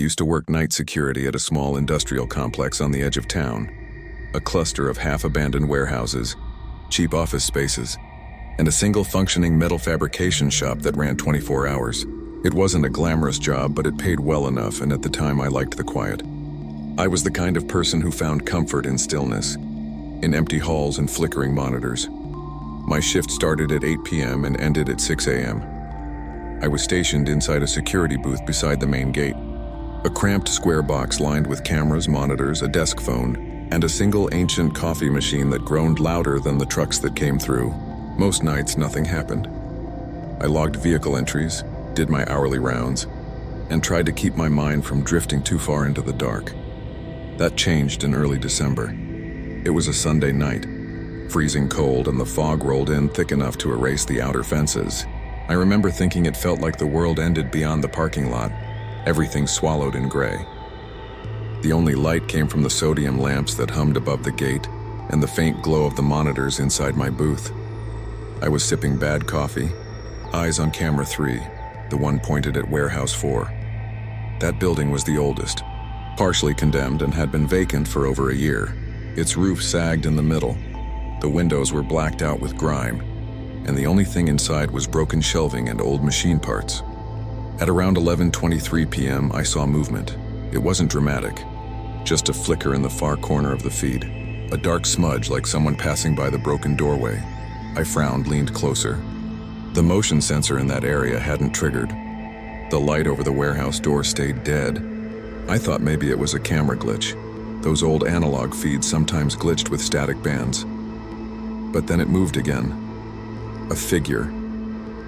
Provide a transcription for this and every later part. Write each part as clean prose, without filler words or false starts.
used to work night security at a small industrial complex on the edge of town, a cluster of half-abandoned warehouses, cheap office spaces, and a single functioning metal fabrication shop that ran 24 hours. It wasn't a glamorous job, but it paid well enough, and at the time I liked the quiet. I was the kind of person who found comfort in stillness, in empty halls and flickering monitors. My shift started at 8 p.m. and ended at 6 a.m. I was stationed inside a security booth beside the main gate, a cramped square box lined with cameras, monitors, a desk phone, and a single ancient coffee machine that groaned louder than the trucks that came through. Most nights, nothing happened. I logged vehicle entries, did my hourly rounds, and tried to keep my mind from drifting too far into the dark. That changed in early December. It was a Sunday night, freezing cold, and the fog rolled in thick enough to erase the outer fences. I remember thinking it felt like the world ended beyond the parking lot, everything swallowed in gray. The only light came from the sodium lamps that hummed above the gate and the faint glow of the monitors inside my booth. I was sipping bad coffee, eyes on camera 3, the one pointed at Warehouse 4. That building was the oldest, partially condemned, and had been vacant for over a year. Its roof sagged in the middle, the windows were blacked out with grime, and the only thing inside was broken shelving and old machine parts. At around 11:23 p.m., I saw movement. It wasn't dramatic, just a flicker in the far corner of the feed, a dark smudge like someone passing by the broken doorway. I frowned, leaned closer. The motion sensor in that area hadn't triggered. The light over the warehouse door stayed dead. I thought maybe it was a camera glitch. Those old analog feeds sometimes glitched with static bands. But then it moved again. A figure,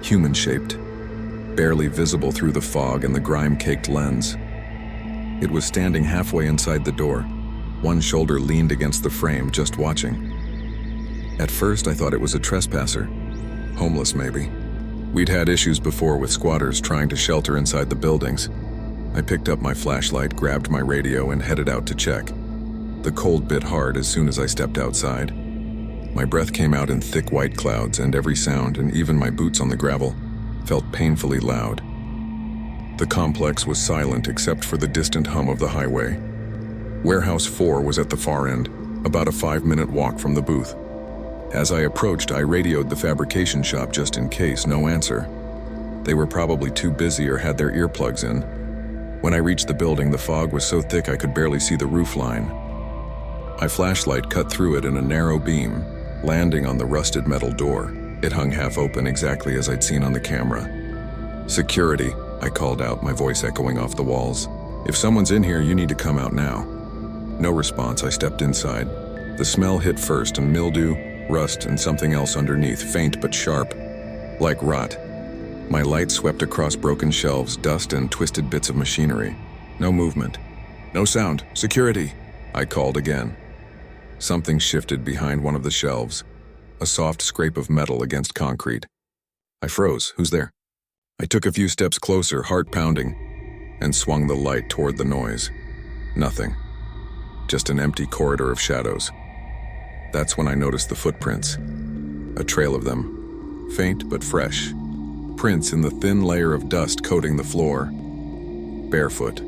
human-shaped, barely visible through the fog and the grime-caked lens. It was standing halfway inside the door, one shoulder leaned against the frame, just watching. At first, I thought it was a trespasser, homeless maybe. We'd had issues before with squatters trying to shelter inside the buildings. I picked up my flashlight, grabbed my radio, and headed out to check. The cold bit hard as soon as I stepped outside. My breath came out in thick white clouds, and every sound, and even my boots on the gravel, felt painfully loud. The complex was silent except for the distant hum of the highway. Warehouse 4 was at the far end, about a 5-minute walk from the booth. As I approached, I radioed the fabrication shop just in case. No answer. They were probably too busy or had their earplugs in. When I reached the building, the fog was so thick I could barely see the roof line. My flashlight cut through it in a narrow beam, landing on the rusted metal door. It hung half open, exactly as I'd seen on the camera. "Security," I called out, my voice echoing off the walls. "If someone's in here, you need to come out now." No response. I stepped inside. The smell hit first, and mildew, rust, and something else underneath, faint but sharp, like rot. My light swept across broken shelves, dust, and twisted bits of machinery. No movement. "No sound. Security," I called again. Something shifted behind one of the shelves, a soft scrape of metal against concrete. I froze. "Who's there?" I took a few steps closer, heart pounding, and swung the light toward the noise. Nothing. Just an empty corridor of shadows. That's when I noticed the footprints. A trail of them, faint but fresh. Prints in the thin layer of dust coating the floor. Barefoot.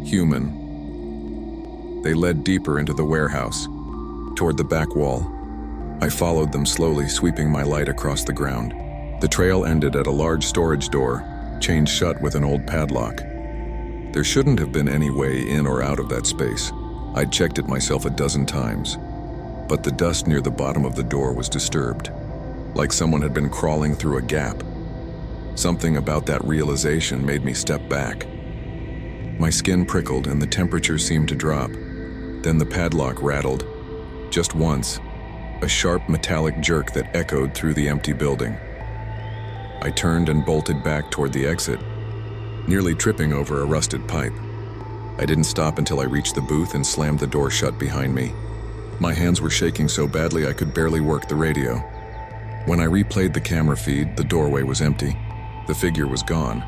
Human. They led deeper into the warehouse, toward the back wall. I followed them slowly, sweeping my light across the ground. The trail ended at a large storage door, chained shut with an old padlock. There shouldn't have been any way in or out of that space. I'd checked it myself a dozen times. But the dust near the bottom of the door was disturbed, like someone had been crawling through a gap. Something about that realization made me step back. My skin prickled and the temperature seemed to drop. Then the padlock rattled. Just once, a sharp metallic jerk that echoed through the empty building. I turned and bolted back toward the exit, nearly tripping over a rusted pipe. I didn't stop until I reached the booth and slammed the door shut behind me. My hands were shaking so badly I could barely work the radio. When I replayed the camera feed, the doorway was empty. The figure was gone.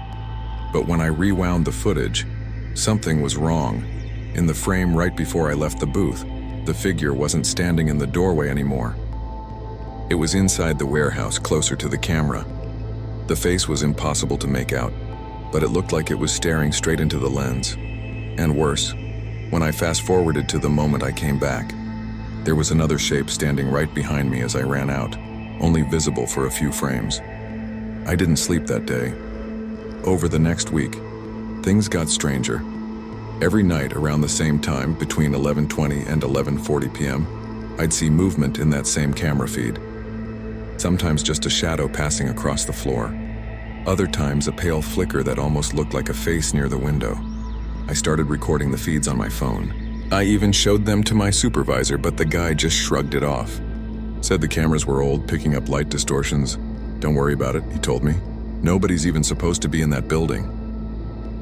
But when I rewound the footage, something was wrong. In the frame right before I left the booth, the figure wasn't standing in the doorway anymore. It was inside the warehouse, closer to the camera. The face was impossible to make out. but it looked like it was staring straight into the lens. And worse, when I fast-forwarded to the moment I came back, there was another shape standing right behind me as I ran out, only visible for a few frames. I didn't sleep that day. Over the next week, things got stranger. Every night around the same time, between 11:20 and 11:40 p.m., I'd see movement in that same camera feed. Sometimes just a shadow passing across the floor. Other times a pale flicker that almost looked like a face near the window. I started recording the feeds on my phone. I even showed them to my supervisor, but the guy just shrugged it off. Said the cameras were old, picking up light distortions. Don't worry about it, he told me. Nobody's even supposed to be in that building.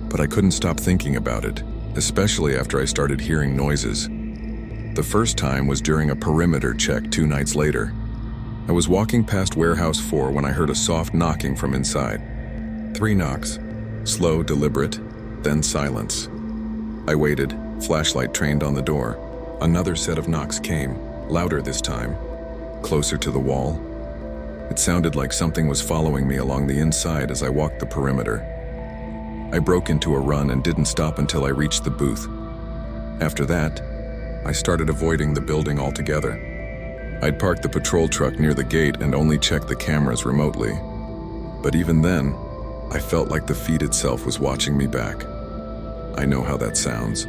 But I couldn't stop thinking about it, especially after I started hearing noises. The first time was during a perimeter check 2 nights later. I was walking past Warehouse 4 when I heard a soft knocking from inside. 3 knocks. Slow, deliberate, then silence. I waited, flashlight trained on the door. Another set of knocks came, louder this time, closer to the wall. It sounded like something was following me along the inside as I walked the perimeter. I broke into a run and didn't stop until I reached the booth. After that, I started avoiding the building altogether. I'd parked the patrol truck near the gate and only checked the cameras remotely. But even then, I felt like the feed itself was watching me back. I know how that sounds.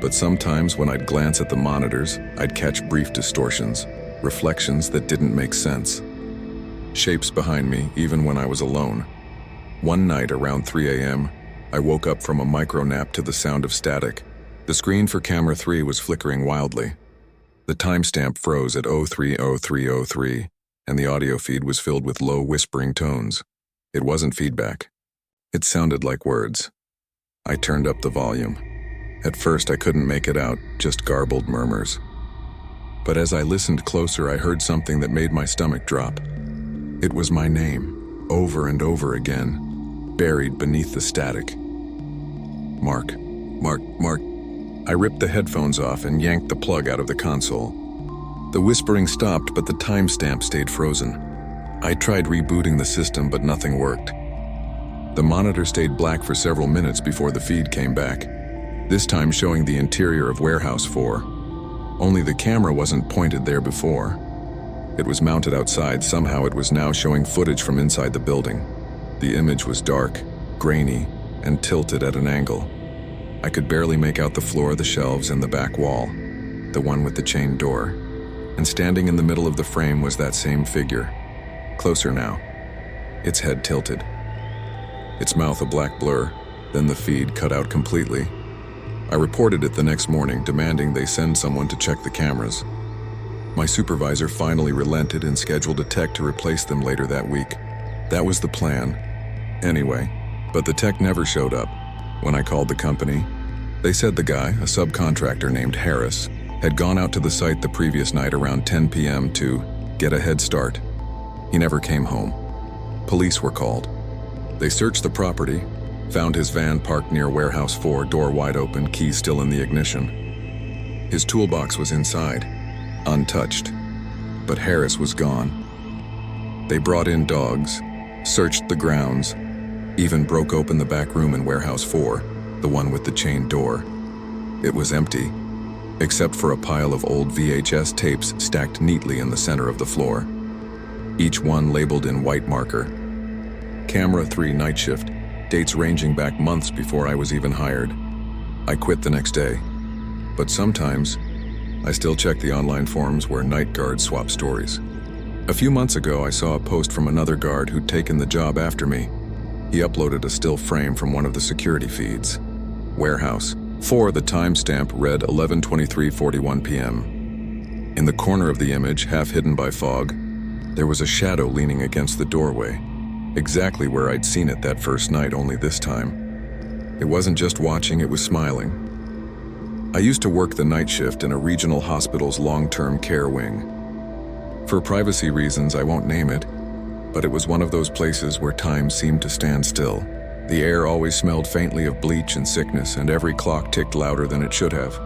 But sometimes when I'd glance at the monitors, I'd catch brief distortions, reflections that didn't make sense. Shapes behind me, even when I was alone. One night around 3 a.m., I woke up from a micro nap to the sound of static. The screen for camera 3 was flickering wildly. The timestamp froze at 03:03:03, and the audio feed was filled with low whispering tones. It wasn't feedback. It sounded like words. I turned up the volume. At first I couldn't make it out, just garbled murmurs. But as I listened closer, I heard something that made my stomach drop. It was my name, over and over again, buried beneath the static. Mark, Mark, Mark. I ripped the headphones off and yanked the plug out of the console. The whispering stopped, but the timestamp stayed frozen. I tried rebooting the system, but nothing worked. The monitor stayed black for several minutes before the feed came back, this time showing the interior of Warehouse 4. Only the camera wasn't pointed there before. It was mounted outside. Somehow it was now showing footage from inside the building. The image was dark, grainy, and tilted at an angle. I could barely make out the floor, the shelves, and the back wall, the one with the chained door. And standing in the middle of the frame was that same figure. Closer now, its head tilted. Its mouth a black blur, then the feed cut out completely. I reported it the next morning, demanding they send someone to check the cameras. My supervisor finally relented and scheduled a tech to replace them later that week. That was the plan. Anyway, but the tech never showed up. When I called the company, they said the guy, a subcontractor named Harris, had gone out to the site the previous night around 10 p.m. to get a head start. He never came home. Police were called. They searched the property, found his van parked near Warehouse 4, door wide open, keys still in the ignition. His toolbox was inside, untouched, but Harris was gone. They brought in dogs, searched the grounds, even broke open the back room in Warehouse 4, the one with the chained door. It was empty, except for a pile of old VHS tapes stacked neatly in the center of the floor, each one labeled in white marker. Camera 3 night shift, dates ranging back months before I was even hired. I quit the next day, but sometimes I still check the online forums where night guards swap stories. A few months ago, I saw a post from another guard who'd taken the job after me. He uploaded a still frame from one of the security feeds. Warehouse 4, the timestamp read 11:23:41 p.m. In the corner of the image, half hidden by fog, there was a shadow leaning against the doorway, exactly where I'd seen it that first night, only this time. It wasn't just watching, it was smiling. I used to work the night shift in a regional hospital's long-term care wing. For privacy reasons, I won't name it, but it was one of those places where time seemed to stand still. The air always smelled faintly of bleach and sickness, and every clock ticked louder than it should have.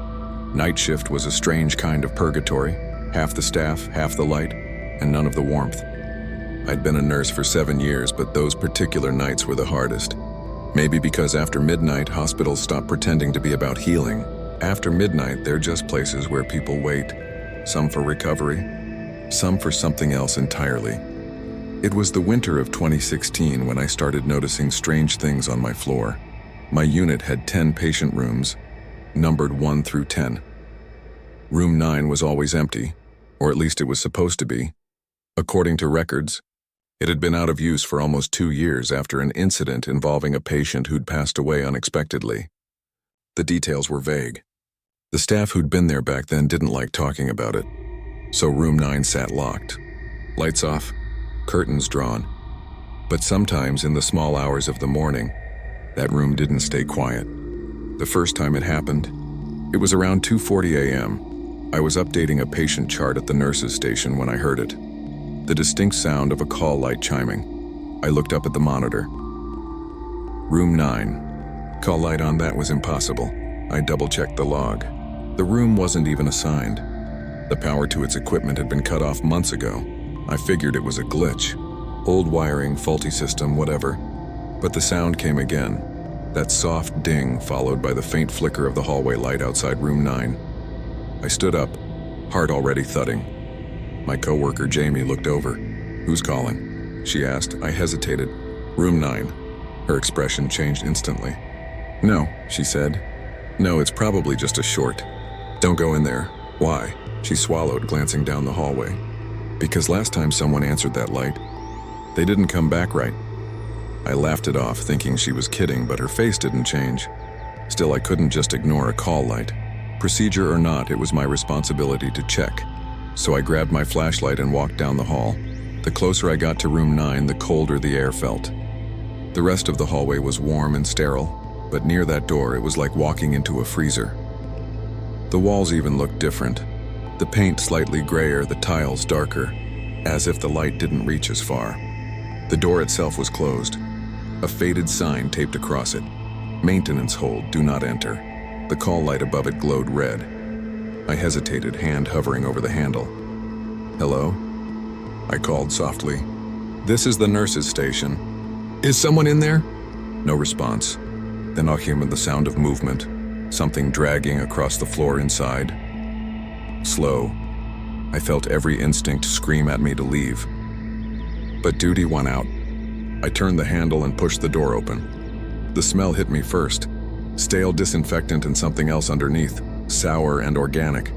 Night shift was a strange kind of purgatory, half the staff, half the light, and none of the warmth. I'd been a nurse for 7 years, but those particular nights were the hardest. Maybe because after midnight, hospitals stop pretending to be about healing. After midnight, they're just places where people wait, some for recovery, some for something else entirely. It was the winter of 2016 when I started noticing strange things on my floor. My unit had 10 patient rooms, numbered 1 through 10. Room 9 was always empty, or at least it was supposed to be. According to records, it had been out of use for almost 2 years after an incident involving a patient who'd passed away unexpectedly. The details were vague. The staff who'd been there back then didn't like talking about it, so room 9 sat locked. Lights off, curtains drawn. But sometimes in the small hours of the morning, that room didn't stay quiet. The first time it happened, it was around 2:40 a.m. I was updating a patient chart at the nurse's station when I heard it. The distinct sound of a call light chiming. I looked up at the monitor. Room 9. Call light on that was impossible. I double-checked the log. The room wasn't even assigned. The power to its equipment had been cut off months ago. I figured it was a glitch. Old wiring, faulty system, whatever. But the sound came again. That soft ding followed by the faint flicker of the hallway light outside room 9. I stood up, heart already thudding. My coworker Jamie looked over. "Who's calling?" she asked. I hesitated. "Room 9. Her expression changed instantly. "No," she said. "No, it's probably just a short. Don't go in there." "Why?" She swallowed, glancing down the hallway. "Because last time someone answered that light, they didn't come back right." I laughed it off, thinking she was kidding, but her face didn't change. Still, I couldn't just ignore a call light. Procedure or not, it was my responsibility to check. So I grabbed my flashlight and walked down the hall. The closer I got to room 9, the colder the air felt. The rest of the hallway was warm and sterile, but near that door it was like walking into a freezer. The walls even looked different. The paint slightly grayer, the tiles darker, as if the light didn't reach as far. The door itself was closed. A faded sign taped across it. "Maintenance hold, do not enter." The call light above it glowed red. I hesitated, hand hovering over the handle. "Hello?" I called softly. "This is the nurse's station. Is someone in there?" No response. Then I came the sound of movement, something dragging across the floor inside. Slow. I felt every instinct scream at me to leave. But duty won out. I turned the handle and pushed the door open. The smell hit me first. Stale disinfectant and something else underneath, sour and organic.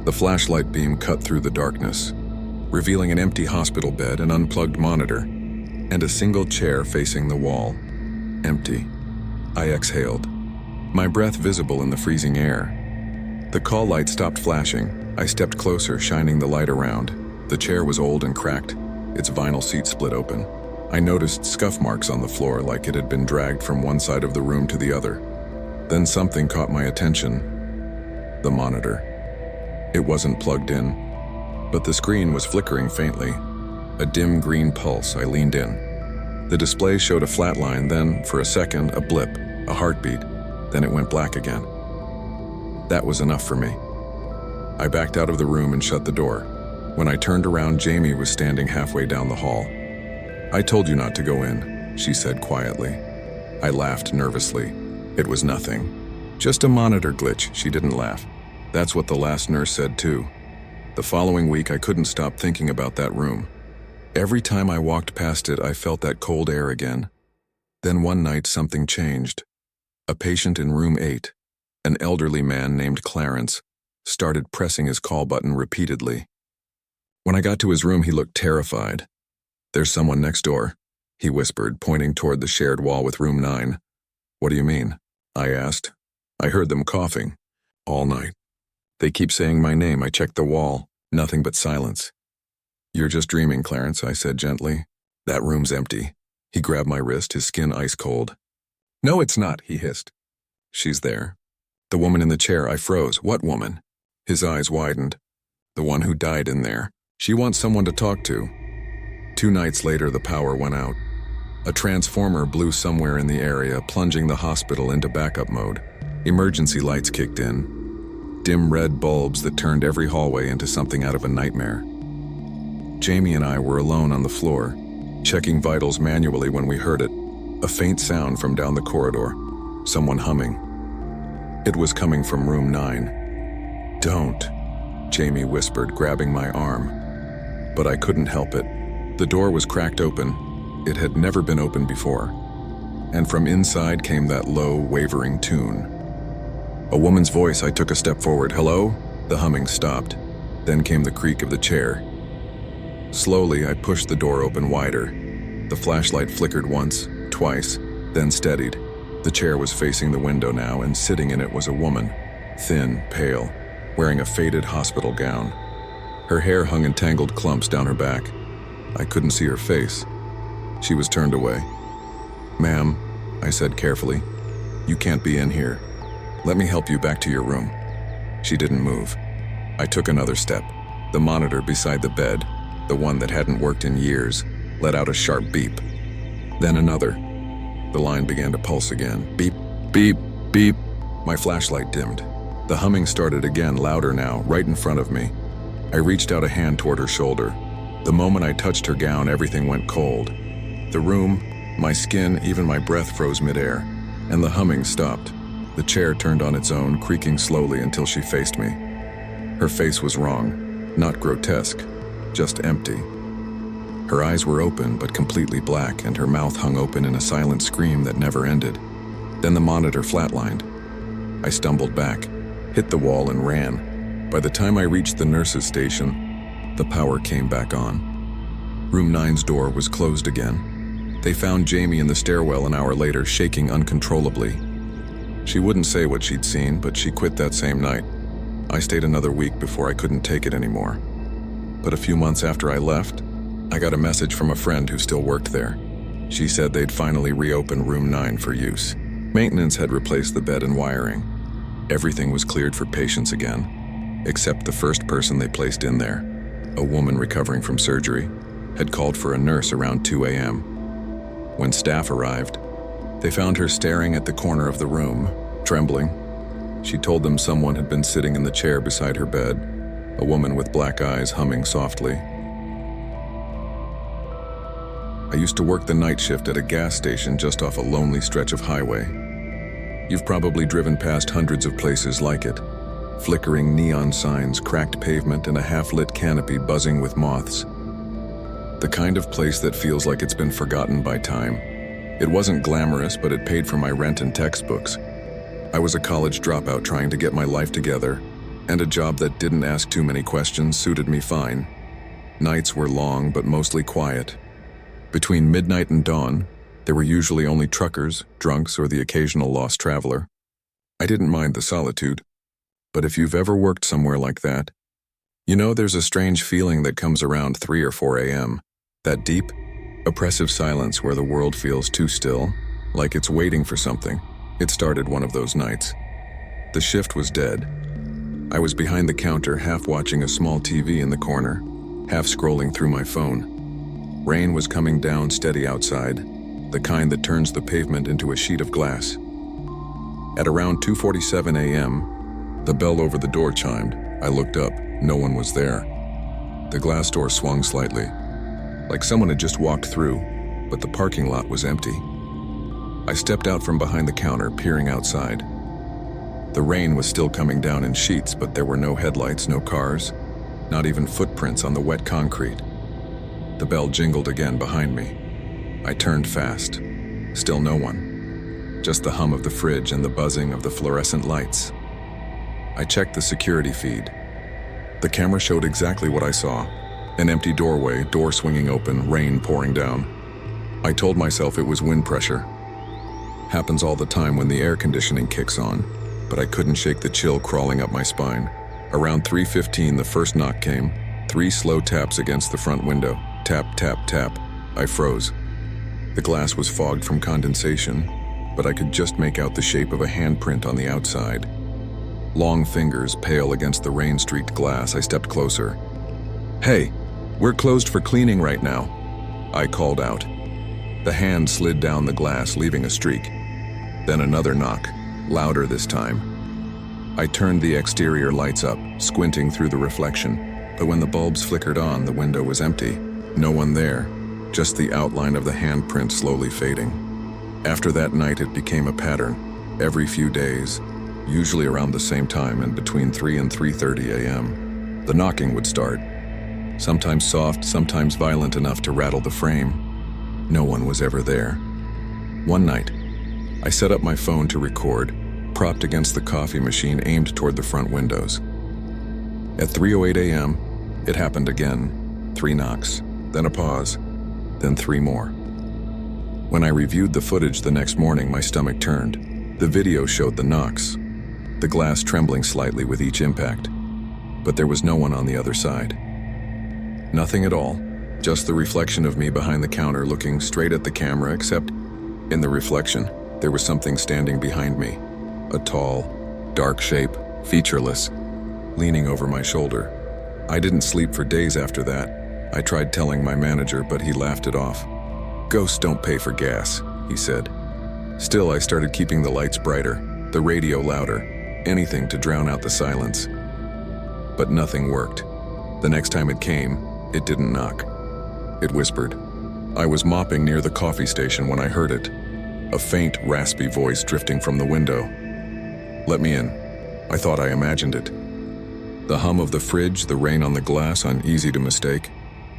The flashlight beam cut through the darkness, revealing an empty hospital bed, an unplugged monitor, and a single chair facing the wall. Empty. I exhaled, my breath visible in the freezing air. The call light stopped flashing. I stepped closer, shining the light around. The chair was old and cracked, its vinyl seat split open. I noticed scuff marks on the floor, like it had been dragged from one side of the room to the other. Then something caught my attention. The monitor. It wasn't plugged in, but the screen was flickering faintly. A dim green pulse. I leaned in. The display showed a flat line, then, for a second, a blip, a heartbeat. Then it went black again. That was enough for me. I backed out of the room and shut the door. When I turned around, Jamie was standing halfway down the hall. "I told you not to go in," she said quietly. I laughed nervously. It was nothing. Just a monitor glitch. She didn't laugh. That's what the last nurse said too. The following week, I couldn't stop thinking about that room. Every time I walked past it, I felt that cold air again. Then one night, something changed. A patient in room 8, an elderly man named Clarence, started pressing his call button repeatedly. When I got to his room, he looked terrified. "There's someone next door," he whispered, pointing toward the shared wall with room 9. "What do you mean?" I asked. "I heard them coughing. All night. They keep saying my name. I checked the wall. Nothing but silence." "You're just dreaming, Clarence," I said gently. "That room's empty." He grabbed my wrist, his skin ice cold. "No, it's not," he hissed. "She's there." "The woman in the chair." I froze. "What woman?" His eyes widened. "The one who died in there. She wants someone to talk to." 2 nights later, the power went out. A transformer blew somewhere in the area, plunging the hospital into backup mode. Emergency lights kicked in. Dim red bulbs that turned every hallway into something out of a nightmare. Jamie and I were alone on the floor, checking vitals manually when we heard it. A faint sound from down the corridor. Someone humming. It was coming from room 9. "Don't," Jamie whispered, grabbing my arm. But I couldn't help it. The door was cracked open. It had never been opened before. And from inside came that low, wavering tune. A woman's voice. I took a step forward. "Hello?" The humming stopped. Then came the creak of the chair. Slowly, I pushed the door open wider. The flashlight flickered once, twice, then steadied. The chair was facing the window now, and sitting in it was a woman, thin, pale, wearing a faded hospital gown. Her hair hung in tangled clumps down her back. I couldn't see her face. She was turned away. "Ma'am," I said carefully, "you can't be in here. Let me help you back to your room." She didn't move. I took another step. The monitor beside the bed, the one that hadn't worked in years, let out a sharp beep. Then another. The line began to pulse again. Beep, beep, beep. My flashlight dimmed. The humming started again, louder now, right in front of me. I reached out a hand toward her shoulder. The moment I touched her gown, everything went cold. The room, my skin, even my breath froze midair, and the humming stopped. The chair turned on its own, creaking slowly until she faced me. Her face was wrong, not grotesque, just empty. Her eyes were open but completely black, and her mouth hung open in a silent scream that never ended. Then the monitor flatlined. I stumbled back, hit the wall, and ran. By the time I reached the nurse's station, the power came back on. Room 9's door was closed again. They found Jamie in the stairwell an hour later, shaking uncontrollably. She wouldn't say what she'd seen, but she quit that same night. I stayed another week before I couldn't take it anymore. But a few months after I left, I got a message from a friend who still worked there. She said they'd finally reopened room 9 for use. Maintenance had replaced the bed and wiring. Everything was cleared for patients again, except the first person they placed in there, a woman recovering from surgery, had called for a nurse around 2 a.m. When staff arrived, they found her staring at the corner of the room, trembling. She told them someone had been sitting in the chair beside her bed, a woman with black eyes humming softly. I used to work the night shift at a gas station just off a lonely stretch of highway. You've probably driven past hundreds of places like it. Flickering neon signs, cracked pavement, and a half-lit canopy buzzing with moths. The kind of place that feels like it's been forgotten by time. It wasn't glamorous, but it paid for my rent and textbooks. I was a college dropout trying to get my life together, and a job that didn't ask too many questions suited me fine. Nights were long, but mostly quiet. Between midnight and dawn, there were usually only truckers, drunks, or the occasional lost traveler. I didn't mind the solitude, but if you've ever worked somewhere like that, you know there's a strange feeling that comes around 3 or 4 a.m., that deep, oppressive silence where the world feels too still, like it's waiting for something. It started one of those nights. The shift was dead. I was behind the counter, half watching a small TV in the corner, half scrolling through my phone. Rain was coming down steady outside, the kind that turns the pavement into a sheet of glass. At around 2:47 a.m., the bell over the door chimed. I looked up. No one was there. The glass door swung slightly, like someone had just walked through, but the parking lot was empty. I stepped out from behind the counter, peering outside. The rain was still coming down in sheets, but there were no headlights, no cars, not even footprints on the wet concrete. The bell jingled again behind me. I turned fast. Still no one. Just the hum of the fridge and the buzzing of the fluorescent lights. I checked the security feed. The camera showed exactly what I saw. An empty doorway, door swinging open, rain pouring down. I told myself it was wind pressure. Happens all the time when the air conditioning kicks on, but I couldn't shake the chill crawling up my spine. Around 3:15, the first knock came. 3 slow taps against the front window. Tap, tap, tap. I froze. The glass was fogged from condensation, but I could just make out the shape of a handprint on the outside. Long fingers pale against the rain-streaked glass. I stepped closer. "Hey, we're closed for cleaning right now," I called out. The hand slid down the glass, leaving a streak. Then another knock, louder this time. I turned the exterior lights up, squinting through the reflection, but when the bulbs flickered on, the window was empty. No one there, just the outline of the handprint slowly fading. After that night, it became a pattern. Every few days, usually around the same time and between 3 and 3:30 a.m., the knocking would start. Sometimes soft, sometimes violent enough to rattle the frame. No one was ever there. One night, I set up my phone to record, propped against the coffee machine aimed toward the front windows. At 3:08 a.m., it happened again. 3 knocks, then a pause, then 3 more. When I reviewed the footage the next morning, my stomach turned. The video showed the knocks, the glass trembling slightly with each impact, but there was no one on the other side. Nothing at all, just the reflection of me behind the counter looking straight at the camera, except in the reflection, there was something standing behind me, a tall, dark shape, featureless, leaning over my shoulder. I didn't sleep for days after that. I tried telling my manager, but he laughed it off. "Ghosts don't pay for gas," he said. Still, I started keeping the lights brighter, the radio louder, anything to drown out the silence. But nothing worked. The next time it came, it didn't knock. It whispered. I was mopping near the coffee station when I heard it, a faint, raspy voice drifting from the window. "Let me in." I thought I imagined it. The hum of the fridge, the rain on the glass, uneasy to mistake.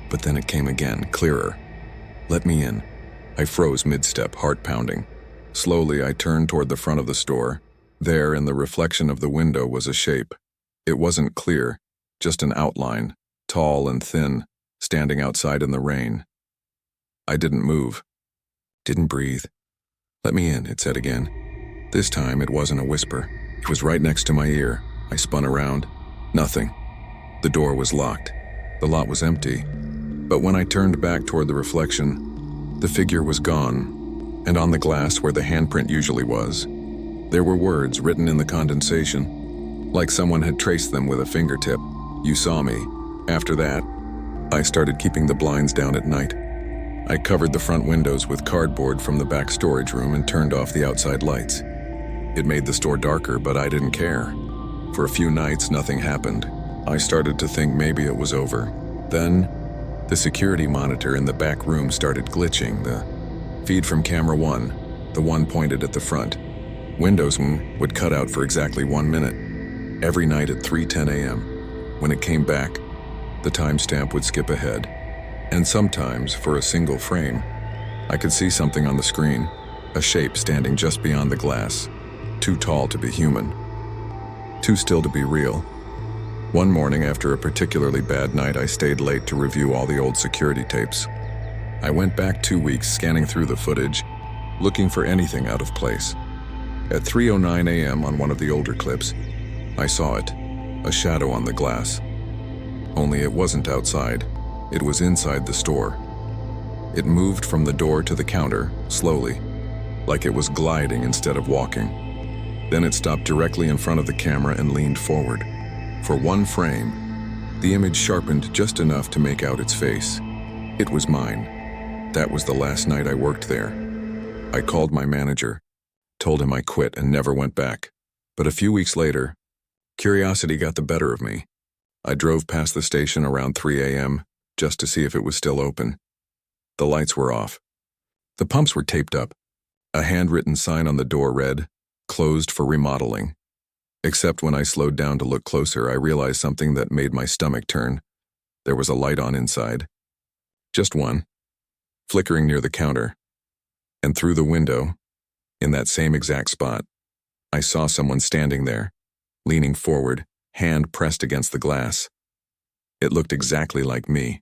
But then it came again, clearer. "Let me in." I froze mid-step, heart pounding. Slowly, I turned toward the front of the store. There, in the reflection of the window, was a shape. It wasn't clear, just an outline, tall and thin, standing outside in the rain. I didn't move, didn't breathe. "Let me in," it said again. This time, it wasn't a whisper. It was right next to my ear. I spun around. Nothing. The door was locked. The lot was empty. But when I turned back toward the reflection, the figure was gone, and on the glass where the handprint usually was, there were words written in the condensation, like someone had traced them with a fingertip. "You saw me." After that, I started keeping the blinds down at night. I covered the front windows with cardboard from the back storage room and turned off the outside lights. It made the store darker, but I didn't care. For a few nights, nothing happened. I started to think maybe it was over. Then, the security monitor in the back room started glitching. The feed from camera 1, the one pointed at the front, Windows would cut out for exactly 1 minute. Every night at 3:10 a.m. When it came back, the timestamp would skip ahead. And sometimes, for a single frame, I could see something on the screen, a shape standing just beyond the glass, too tall to be human, too still to be real. One morning after a particularly bad night, I stayed late to review all the old security tapes. I went back 2 weeks, scanning through the footage, looking for anything out of place. At 3:09 a.m. on one of the older clips, I saw it, a shadow on the glass. Only it wasn't outside, it was inside the store. It moved from the door to the counter, slowly, like it was gliding instead of walking. Then it stopped directly in front of the camera and leaned forward. For one frame, the image sharpened just enough to make out its face. It was mine. That was the last night I worked there. I called my manager, told him I quit and never went back. But a few weeks later, curiosity got the better of me. I drove past the station around 3 a.m. just to see if it was still open. The lights were off. The pumps were taped up. A handwritten sign on the door read, "Closed for remodeling." Except when I slowed down to look closer, I realized something that made my stomach turn. There was a light on inside. Just one, flickering near the counter. And through the window, in that same exact spot, I saw someone standing there, leaning forward, hand pressed against the glass. It looked exactly like me.